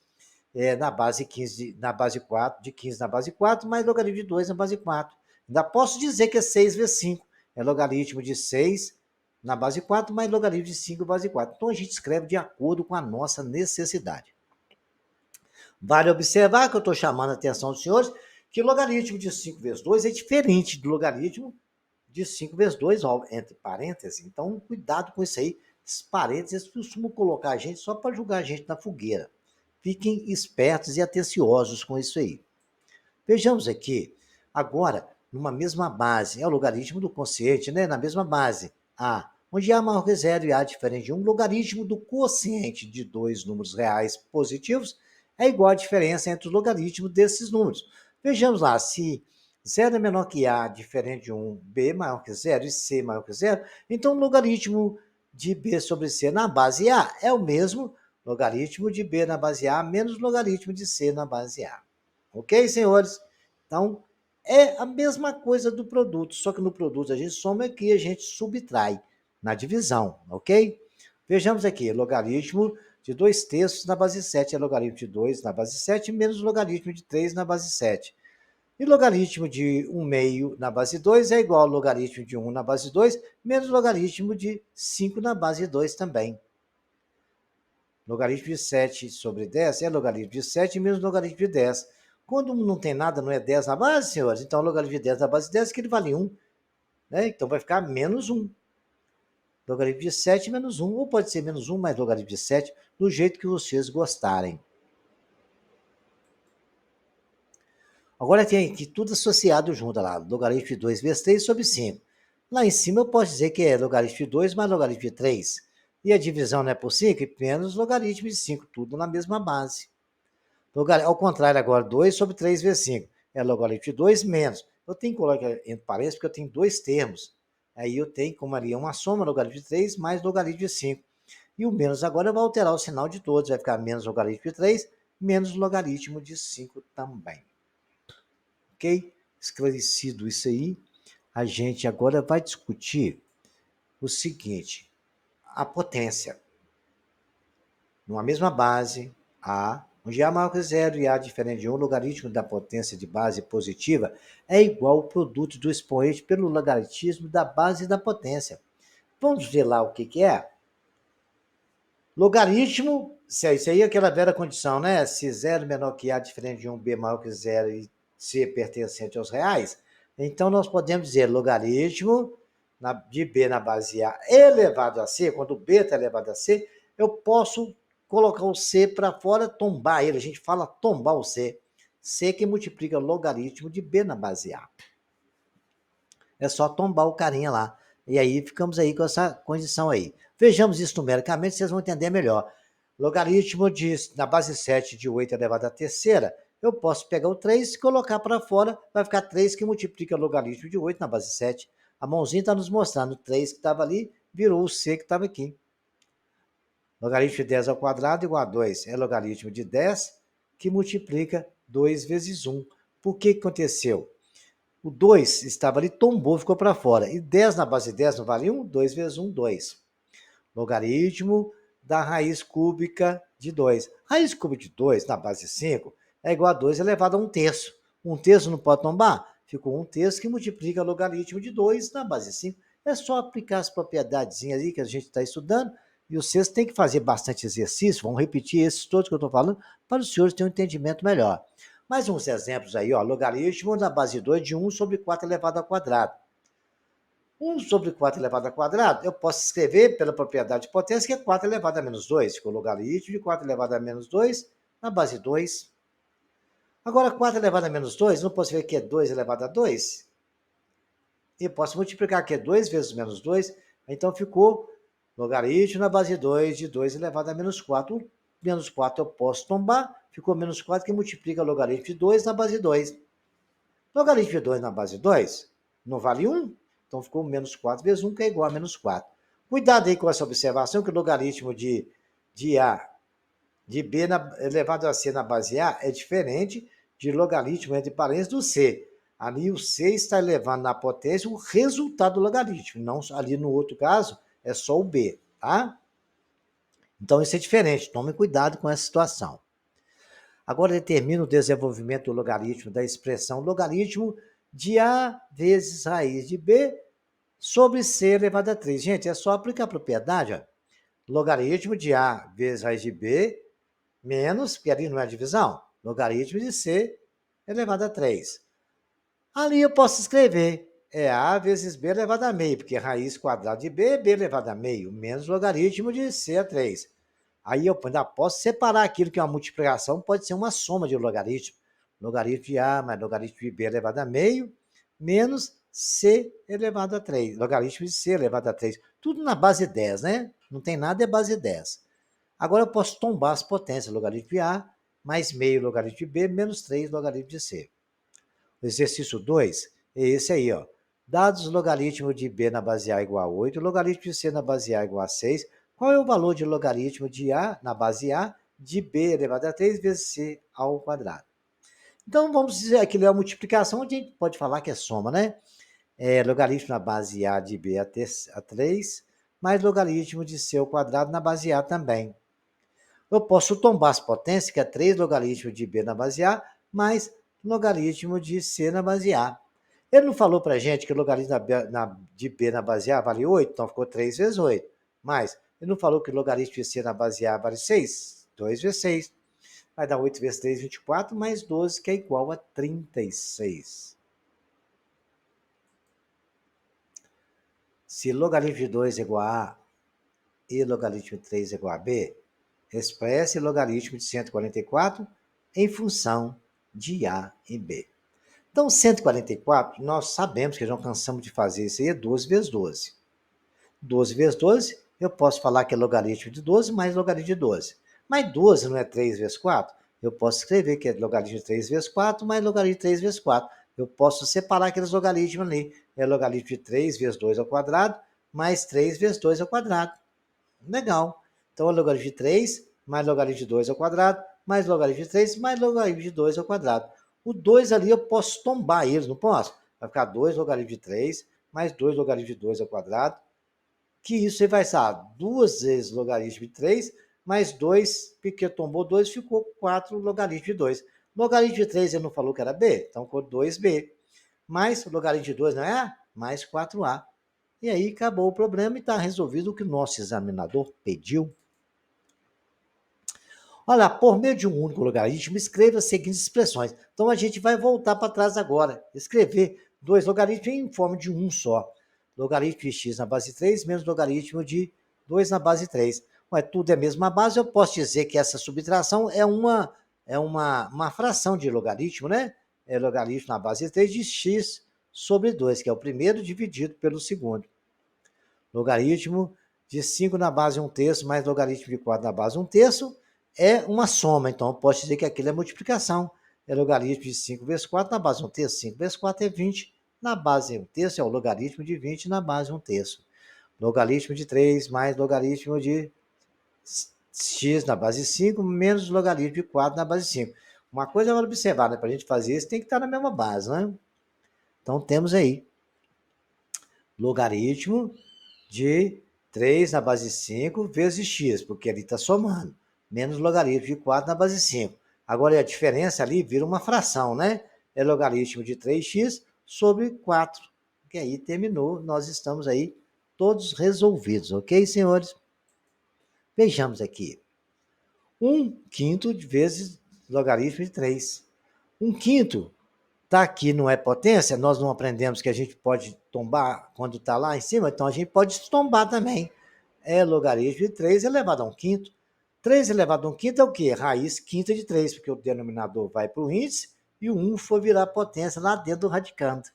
na base 15, na base 4, de 15 na base 4, mais logaritmo de 2 na base 4. Ainda posso dizer que é 6 vezes 5. É logaritmo de 6 na base 4 mais logaritmo de 5 base 4. Então, a gente escreve de acordo com a nossa necessidade. Vale observar que eu estou chamando a atenção dos senhores que o logaritmo de 5 vezes 2 é diferente do logaritmo de 5 vezes 2, ó, entre parênteses. Então, cuidado com isso aí. Esses parênteses costumam colocar a gente só para jogar a gente na fogueira. Fiquem espertos e atenciosos com isso aí. Vejamos aqui, agora, numa mesma base, é o logaritmo do quociente, né? Na mesma base, A, onde A maior que zero e A diferente de 1, logaritmo do quociente de dois números reais positivos é igual à diferença entre os logaritmos desses números. Vejamos lá, se 0 é menor que A, diferente de 1, B maior que zero e C maior que zero, então o logaritmo de B sobre C na base A é o mesmo logaritmo de B na base A menos logaritmo de C na base A. Ok, senhores? Então, é a mesma coisa do produto, só que no produto a gente soma aqui, a gente subtrai na divisão, ok? Vejamos aqui, logaritmo de 2/3 na base 7 é logaritmo de 2 na base 7 menos logaritmo de 3 na base 7. E logaritmo de 1/2 na base 2 é igual ao logaritmo de 1 na base 2 menos logaritmo de 5 na base 2 também. Logaritmo de 7 sobre 10 é logaritmo de 7 menos logaritmo de 10. Quando não tem nada, não é 10 na base, senhores, então o logaritmo de 10 na base 10 que ele vale 1. Né? Então vai ficar menos 1. Logaritmo de 7 menos 1, ou pode ser menos 1 mais logaritmo de 7, do jeito que vocês gostarem. Agora tem aqui tudo associado junto lá, logaritmo de 2 vezes 3 sobre 5. Lá em cima eu posso dizer que é logaritmo de 2 mais logaritmo de 3. E a divisão não é por 5, menos logaritmo de 5, tudo na mesma base. Ao contrário, agora, 2 sobre 3 vezes 5 é logaritmo de 2 menos. Eu tenho que colocar entre parênteses porque eu tenho dois termos. Aí eu tenho, como ali, uma soma, logaritmo de 3 mais logaritmo de 5. E o menos agora vai alterar o sinal de todos. Vai ficar menos logaritmo de 3, menos logaritmo de 5 também. Ok? Esclarecido isso aí, a gente agora vai discutir o seguinte: a potência. Numa mesma base, A, onde A maior que zero e A diferente de 1, o logaritmo da potência de base positiva é igual ao produto do expoente pelo logaritmo da base da potência. Vamos ver lá o que é? Logaritmo, isso aí é aquela velha condição, né? Se 0 menor que A diferente de 1, B maior que zero e C pertencente aos reais, então nós podemos dizer logaritmo de B na base A elevado a C, quando B está elevado a C, eu posso colocar o C para fora, tombar ele. A gente fala tombar o C. C que multiplica logaritmo de B na base A. É só tombar o carinha lá. E aí ficamos aí com essa condição aí. Vejamos isso numericamente, vocês vão entender melhor. Logaritmo na base 7 de 8 elevado à terceira, eu posso pegar o 3 e colocar para fora, vai ficar 3 que multiplica o logaritmo de 8 na base 7. A mãozinha está nos mostrando, o 3 que estava ali virou o C que estava aqui. Logaritmo de 10 ao quadrado igual a 2. É logaritmo de 10 que multiplica 2 vezes 1. Por que aconteceu? O 2 estava ali, tombou, ficou para fora. E 10 na base de 10 não vale 1? 2 vezes 1, 2. Logaritmo da raiz cúbica de 2. Raiz cúbica de 2 na base de 5 é igual a 2 elevado a 1/3. 1/3 não pode tombar? Ficou 1/3 que multiplica logaritmo de 2 na base de 5. É só aplicar as propriedades ali que a gente está estudando. E vocês têm que fazer bastante exercício, vão repetir esses todos que eu estou falando, para os senhores terem um entendimento melhor. Mais uns exemplos aí, ó. Logaritmo na base de 2 de 1 sobre 4 elevado ao quadrado. 1 sobre 4 elevado ao quadrado, eu posso escrever pela propriedade de potência que é 4 elevado a menos 2. Ficou logaritmo de 4 elevado a menos 2 na base de 2. Agora, 4 elevado a menos 2, não posso ver que é 2 elevado a 2? Eu posso multiplicar que é 2 vezes menos 2, então ficou logaritmo na base de 2 elevado a menos 4. O menos 4 eu posso tombar, ficou menos 4 que multiplica logaritmo de 2 na base de 2. Logaritmo de 2 na base de 2 não vale 1, então ficou menos 4 vezes 1, que é igual a menos 4. Cuidado aí com essa observação, que o logaritmo de A, de B elevado a C na base A é diferente de logaritmo entre parênteses do C. Ali o C está elevando na potência o resultado do logaritmo, não ali no outro caso é só o B, tá? Então isso é diferente, tome cuidado com essa situação. Agora determina o desenvolvimento do logaritmo da expressão logaritmo de A vezes raiz de B sobre c elevado a 3. Gente, é só aplicar a propriedade, ó. Logaritmo de A vezes raiz de B, menos, porque ali não é divisão, logaritmo de C elevado a 3. Ali eu posso escrever, é A vezes B elevado a meio, porque raiz quadrada de B é B elevado a meio, menos logaritmo de C a 3. Aí eu ainda posso separar aquilo que é uma multiplicação, pode ser uma soma de logaritmo. Logaritmo de A mais logaritmo de B elevado a meio, menos C elevado a 3. Logaritmo de C elevado a 3. Tudo na base 10, né? Não tem nada, é base 10. Agora eu posso tombar as potências. Logaritmo de A mais meio logaritmo de B menos 3 logaritmo de C. O exercício 2 é esse aí, ó. Dados o logaritmo de B na base A igual a 8, logaritmo de C na base A igual a 6, qual é o valor de logaritmo de A na base A de B elevado a 3 vezes C ao quadrado? Então, vamos dizer que ele é a multiplicação, onde a gente pode falar que é soma, né? Logaritmo na base A de B a 3, mais logaritmo de C ao quadrado na base A também. Eu posso tombar as potências, que é 3 logaritmo de B na base A, mais logaritmo de C na base A. Ele não falou para a gente que o logaritmo de B na base A vale 8, então ficou 3 vezes 8. Mas ele não falou que o logaritmo de C na base A vale 6? 2 vezes 6. Vai dar 8 vezes 3, 24, mais 12, que é igual a 36. Se logaritmo de 2 é igual a A e logaritmo de 3 é igual a B, expresse logaritmo de 144 em função de A e B. Então, 144, nós sabemos que já cansamos de fazer isso aí, é 12 vezes 12. 12 vezes 12, eu posso falar que é logaritmo de 12 mais logaritmo de 12. Mas 12 não é 3 vezes 4? Eu posso escrever que é logaritmo de 3 vezes 4 mais logaritmo de 3 vezes 4. Eu posso separar aqueles logaritmos ali. É logaritmo de 3 vezes 2 ao quadrado mais 3 vezes 2 ao quadrado. Legal. Então, é logaritmo de 3 mais logaritmo de 2 ao quadrado, mais logaritmo de 3 mais logaritmo de 2 ao quadrado. O 2 ali eu posso tombar eles, não posso? Vai ficar 2 logaritmo de 3 mais 2 logaritmo de 2 ao quadrado, que isso aí vai ser 2 vezes logaritmo de 3 mais 2, porque tombou 2, ficou 4 logaritmo de 2. Logaritmo de 3 ele não falou que era B, então ficou 2B. Mais logaritmo de 2 não é A? Mais 4A. E aí acabou o problema e está resolvido o que o nosso examinador pediu. Olha, por meio de um único logaritmo, escreva as seguintes expressões. Então a gente vai voltar para trás agora. Escrever 2 logaritmos em forma de um só. Logaritmo de x na base 3 menos logaritmo de 2 na base 3. Mas tudo é a mesma base, eu posso dizer que essa subtração é uma fração de logaritmo, né? É logaritmo na base 3 de x sobre 2, que é o primeiro dividido pelo segundo. Logaritmo de 5 na base 1/3 mais logaritmo de 4 na base 1/3 é uma soma. Então, eu posso dizer que aquilo é multiplicação. É logaritmo de 5 vezes 4 na base 1/3. 5 vezes 4 é 20. Na base 1/3 é o logaritmo de 20 na base 1/3. Logaritmo de 3 mais logaritmo de x na base 5 menos logaritmo de 4 na base 5. Uma coisa vale observar, né? Para a gente fazer isso, tem que estar na mesma base, né? Então, temos aí logaritmo de 3 na base 5 vezes x, porque ali está somando, menos logaritmo de 4 na base 5. Agora, a diferença ali vira uma fração, né? É logaritmo de 3x sobre 4. Que aí terminou, nós estamos aí todos resolvidos, ok, senhores? Vejamos aqui. 1/5 vezes logaritmo de 3. 1/5 está aqui, não é potência, nós não aprendemos que a gente pode tombar quando está lá em cima, então a gente pode tombar também. É logaritmo de 3 elevado a 1/5. 3 elevado a 1/5 é o quê? Raiz quinta de 3, porque o denominador vai para o índice e o 1 foi virar potência lá dentro do radicando.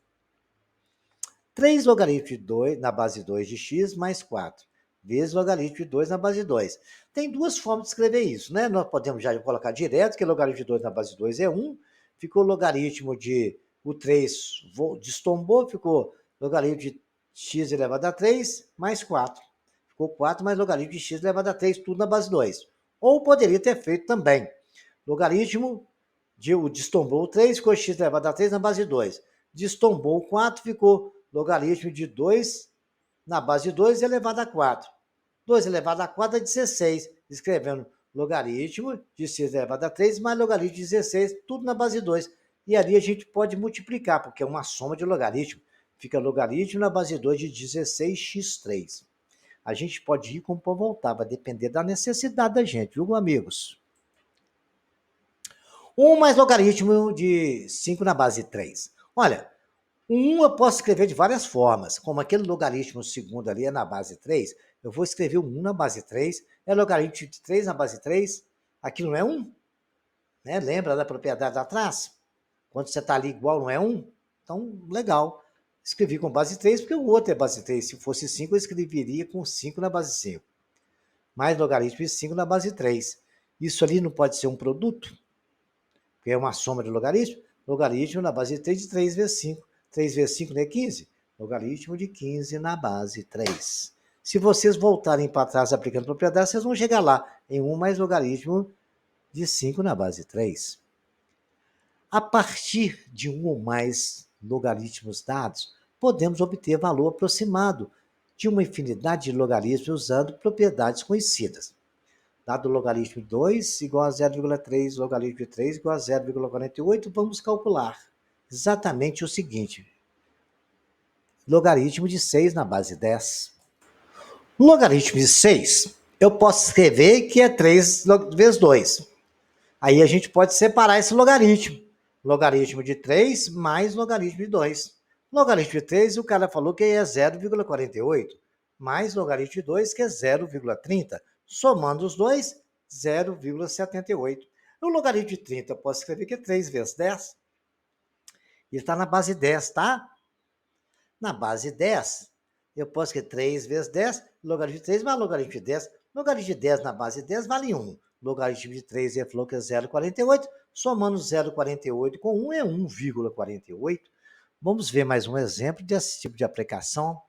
3 logaritmo de 2 na base 2 de x mais 4, vezes logaritmo de 2 na base 2. Tem duas formas de escrever isso, né? Nós podemos já colocar direto, que logaritmo de 2 na base 2 é 1, ficou logaritmo de o 3 destombou, ficou logaritmo de x elevado a 3 mais 4. Ficou 4 mais logaritmo de x elevado a 3, tudo na base 2. Ou poderia ter feito também logaritmo de o destombou o 3, ficou x elevado a 3 na base 2. Destombou o 4, ficou logaritmo de 2 na base de 2 elevado a 4. 2 elevado a 4 é 16. Escrevendo logaritmo de x elevado a 3 mais logaritmo de 16, tudo na base de 2. E ali a gente pode multiplicar, porque é uma soma de logaritmo. Fica logaritmo na base 2 de 16x3. A gente pode ir como por voltar, vai depender da necessidade da gente, viu, amigos? 1 mais logaritmo de 5 na base 3. Olha, o 1 eu posso escrever de várias formas. Como aquele logaritmo segundo ali é na base 3, eu vou escrever o 1 na base 3, é logaritmo de 3 na base 3, aquilo não é 1? Né? Lembra da propriedade lá atrás? Quando você está ali igual, não é 1? Então, legal. Escrevi com base 3, porque o outro é base 3. Se fosse 5, eu escreveria com 5 na base 5. Mais logaritmo de 5 na base 3. Isso ali não pode ser um produto? Que é uma soma de logaritmo, logaritmo na base de 3 de 3 vezes 5. 3 vezes 5 não é 15? Logaritmo de 15 na base 3. Se vocês voltarem para trás aplicando propriedade, vocês vão chegar lá em 1 mais logaritmo de 5 na base 3. A partir de 1 ou mais logaritmos dados, podemos obter valor aproximado de uma infinidade de logaritmos usando propriedades conhecidas. Dado o logaritmo de 2 igual a 0,3, logaritmo de 3 igual a 0,48, vamos calcular exatamente o seguinte. Logaritmo de 6 na base 10. Logaritmo de 6, eu posso escrever que é 3 vezes 2. Aí a gente pode separar esse logaritmo. Logaritmo de 3 mais logaritmo de 2. Logaritmo de 3, o cara falou que é 0,48, mais logaritmo de 2, que é 0,30. Somando os dois, 0,78. O logaritmo de 30 eu posso escrever que é 3 vezes 10. Ele está na base 10, tá? Na base 10, eu posso escrever 3 vezes 10, logaritmo de 3 mais logaritmo de 10. Logaritmo de 10 na base 10 vale 1. Logaritmo de 3 ele falou que é 0,48. Somando 0,48 com 1 é 1,48. Vamos ver mais um exemplo desse tipo de aplicação.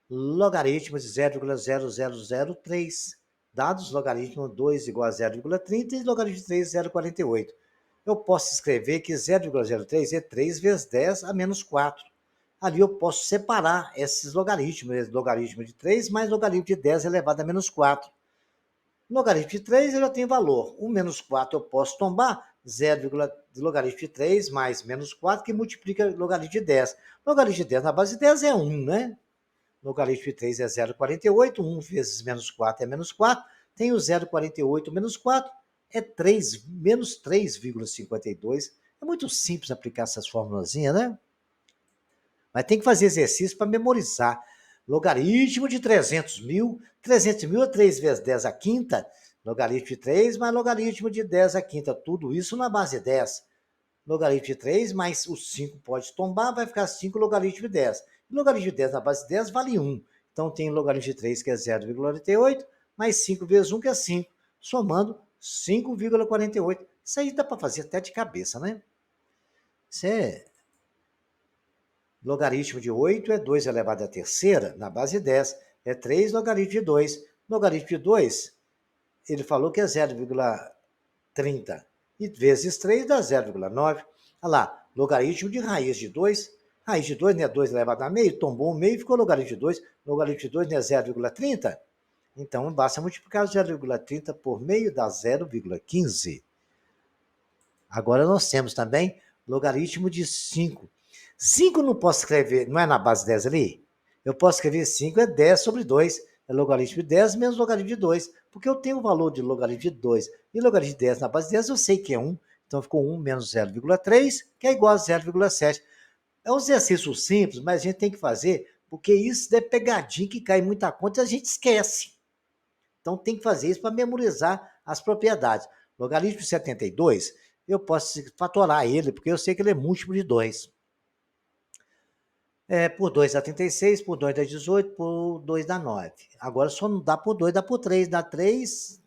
Logaritmo de 0,0003. Dados logaritmo 2 igual a 0,30 e logaritmo de 3, 0,48. Eu posso escrever que 0,03 é 3 vezes 10 a menos 4. Ali eu posso separar esses logaritmos. Logaritmo de 3 mais logaritmo de 10 elevado a menos 4. Logaritmo de 3 eu já tenho valor. O menos 4 eu posso tombar. 0, logaritmo de 3 mais menos 4 que multiplica logaritmo de 10. Logaritmo de 10 na base de 10 é 1, né? Logaritmo de 3 é 0,48, 1 vezes menos 4 é menos 4, tem o 0,48 menos 4, é 3, menos 3,52. É muito simples aplicar essas formulazinhas, né? Mas tem que fazer exercício para memorizar. Logaritmo de 300 mil é 3 vezes 10 à quinta, logaritmo de 3 mais logaritmo de 10 à quinta, tudo isso na base 10. Logaritmo de 3 mais o 5 pode tombar, vai ficar 5 logaritmo de 10. Logaritmo de 10 na base 10 vale 1. Então tem logaritmo de 3 que é 0,48, mais 5 vezes 1 que é 5. Somando 5,48. Isso aí dá para fazer até de cabeça, né? Isso é... Logaritmo de 8 é 2 elevado à terceira, na base 10. É 3 logaritmo de 2. Logaritmo de 2, ele falou que é 0,30. E vezes 3 dá 0,9. Olha lá, logaritmo de raiz de 2. Raiz de 2 não é 2 elevado a meio, tombou o meio e ficou logaritmo de 2. Logaritmo de 2 não é 0,30? Então, basta multiplicar 0,30 por meio, dá 0,15. Agora nós temos também logaritmo de 5. 5 não posso escrever, não é na base 10 ali? Eu posso escrever 5 é 10 sobre 2. É logaritmo de 10 menos logaritmo de 2. Porque eu tenho o valor de logaritmo de 2. E logaritmo de 10 na base 10 eu sei que é 1. Então ficou 1 menos 0,3, que é igual a 0,7. É um exercício simples, mas a gente tem que fazer, porque isso é pegadinha que cai muita conta e a gente esquece. Então tem que fazer isso para memorizar as propriedades. Logaritmo de 72, eu posso fatorar ele, porque eu sei que ele é múltiplo de 2. Por 2 dá 36, por 2 dá 18, por 2 dá 9. Agora só não dá por 2, dá por 3, dá 3,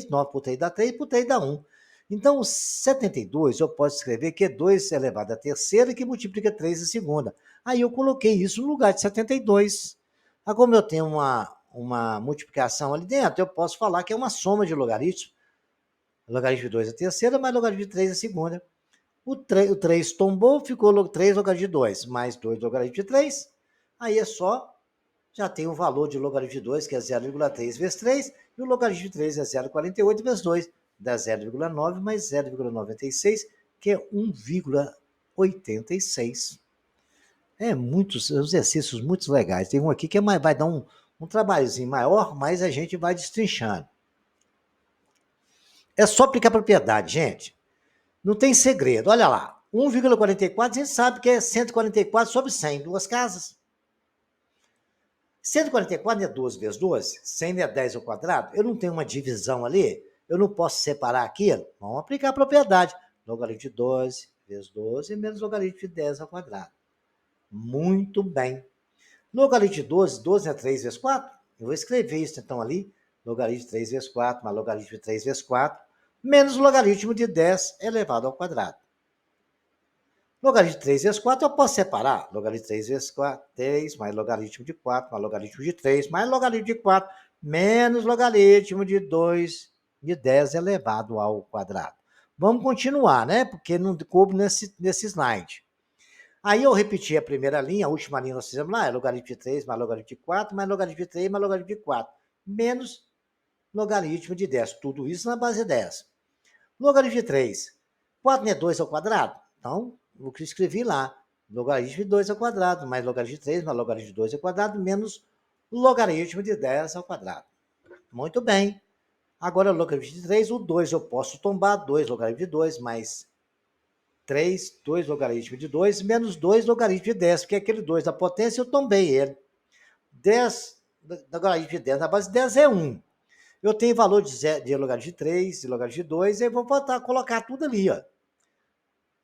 9 por 3 dá 3, por 3 dá 1. Então, 72 eu posso escrever que é 2 elevado à terceira que multiplica 3 à segunda. Aí eu coloquei isso no lugar de 72. Agora, como eu tenho uma multiplicação ali dentro, eu posso falar que é uma soma de logaritmos. Logaritmo de 2 à terceira mais logaritmo de 3 à segunda. O 3 tombou, ficou 3 logaritmo de 2, mais 2 logaritmo de 3. Aí é só, já tem o valor de logaritmo de 2, que é 0,3 vezes 3, e o logaritmo de 3 é 0,48 vezes 2, dá 0,9 mais 0,96, que é 1,86. muitos exercícios muito legais. Tem um aqui que vai dar um trabalhozinho maior, mas a gente vai destrinchando. É só aplicar propriedade, gente. Não tem segredo. Olha lá. 1,44, a gente sabe que é 144 sobre 100, duas casas. 144 é 12 vezes 12, 100 é 10 ao quadrado. Eu não tenho uma divisão ali, eu não posso separar aquilo. Vamos aplicar a propriedade. Logaritmo de 12 vezes 12 menos logaritmo de 10 ao quadrado. Muito bem. Logaritmo de 12, 12 é 3 vezes 4. Eu vou escrever isso então ali. Logaritmo de 3 vezes 4 mais logaritmo de 3 vezes 4 menos logaritmo de 10 elevado ao quadrado. Logaritmo de 3 vezes 4 eu posso separar. Logaritmo de 3 vezes 4, 3, mais logaritmo de 4, mais logaritmo de 3, mais logaritmo de 4, menos logaritmo de 2 de 10 elevado ao quadrado. Vamos continuar, né? Porque não coube nesse slide. Aí eu repeti a primeira linha, a última linha nós fizemos lá, é logaritmo de 3 mais logaritmo de 4, mais logaritmo de 3 mais logaritmo de 4, menos logaritmo de 10. Tudo isso na base 10. Logaritmo de 3. 4 não é 2 ao quadrado? Então, o que eu escrevi lá, logaritmo de 2 ao quadrado, mais logaritmo de 3, mais logaritmo de 2 ao quadrado, menos logaritmo de 10 ao quadrado. Muito bem. Agora, logaritmo de 3, o 2 eu posso tombar, 2 logaritmo de 2, mais 3, 2 logaritmo de 2, menos 2 logaritmo de 10, porque aquele 2 da potência eu tombei ele. 10 logaritmo de 10 na base 10 é 1. Eu tenho valor de logaritmo de 3, de logaritmo de 2, e eu vou colocar tudo ali, ó.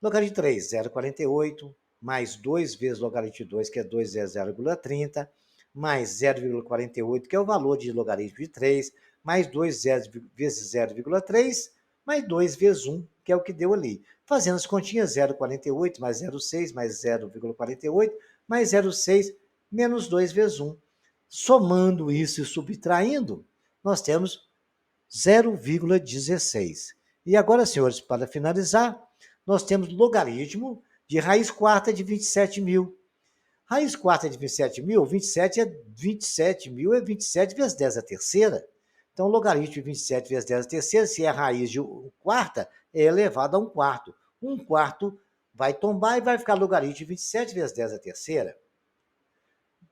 Logaritmo de 3, 0,48, mais 2 vezes logaritmo de 2, que é 2 vezes 0,30, mais 0,48, que é o valor de logaritmo de 3, mais 2 vezes 0,3, mais 2 vezes 1, que é o que deu ali. Fazendo as continhas, 0,48 mais 0,6 mais 0,48 mais 0,6 menos 2 vezes 1. Somando isso e subtraindo, nós temos 0,16. E agora, senhores, para finalizar, nós temos logaritmo de raiz quarta de 27 mil. Raiz quarta de 27 mil, 27 é 27 mil, é 27 vezes 10 a terceira. Então, logaritmo de 27 vezes 10 a terceira, se é a raiz de quarta, é elevado a 1 quarto. 1 quarto vai tombar e vai ficar logaritmo de 27 vezes 10 a terceira.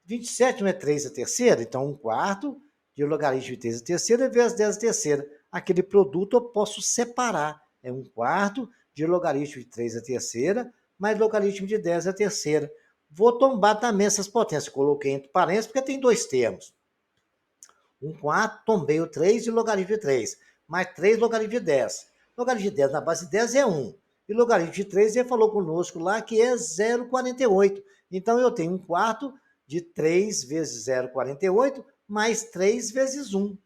27 não é 3 a terceira, então 1 quarto de logaritmo de 3 a terceira vezes 10 a terceira. Aquele produto eu posso separar. É 1 quarto de logaritmo de 3 a terceira mais logaritmo de 10 a terceira. Vou tombar também essas potências. Coloquei entre parênteses porque tem dois termos. 1 quarto, tombei o 3 de logaritmo de 3, mais 3 logaritmo de 10. Logaritmo de 10 na base de 10 é 1. E logaritmo de 3, ele falou conosco lá que é 0,48. Então, eu tenho 1 quarto de 3 vezes 0,48 mais 3 vezes 1.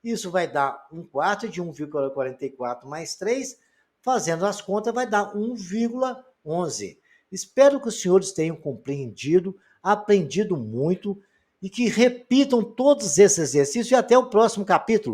Isso vai dar 1 quarto de 1,44 mais 3. Fazendo as contas, vai dar 1,11. Espero que os senhores tenham compreendido, aprendido muito e que repitam todos esses exercícios e até o próximo capítulo.